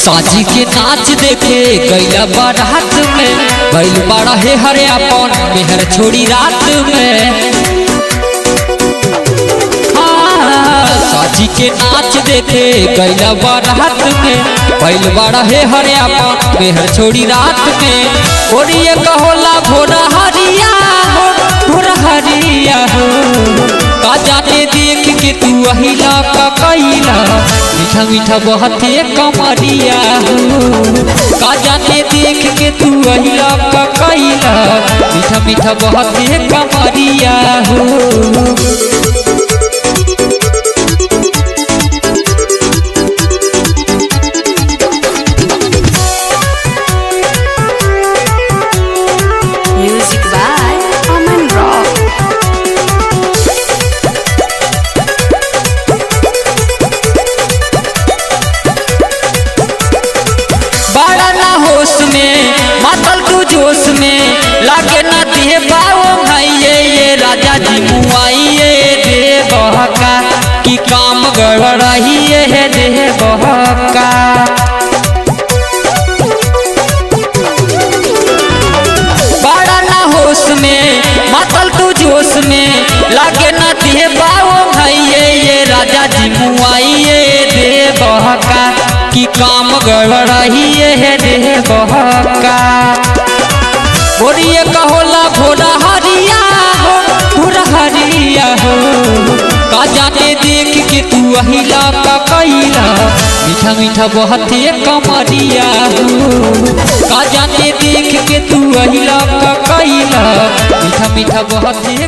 साजी के नाच देखे गैला बारात में, गैल बाड़ा हे हरे अपन मेहर छोड़ी रात में। साजी के नाच देखे गैला बारात में, गैल बाड़ा हे हरे अपन मेहर छोड़ी रात में। और ये कहोला भोरा हरिया हो, भोरा हरिया हो, का जाने देख के तू अहिला का कैला, मीठा मीठा बहते कमरिया हो। का जाने देख के तू अहिला का कैला, मीठा मीठा बहते कमरिया हो। मातल तू जोश में लागे ना दे बाओ भाइये, ये राजा जी मुआइये दे बहका कि काम गड़बड़ाइये है दे बहका। बड़ा ना होश में मातल तू जोश में लागे ना दे बाओ भाइये, ये राजा जी मुआइये दे बहका कि काम गड़बड़ाइये है दे बहका। बोरिए कहोला भोरा हरिया हो, भोरा हरिया हो, का जाने देख के तू अहिला का कैला, मीठा मीठा बहते कमरिया हो। का जाने देख के तू अहिला का कैला, मीठा मीठा बहते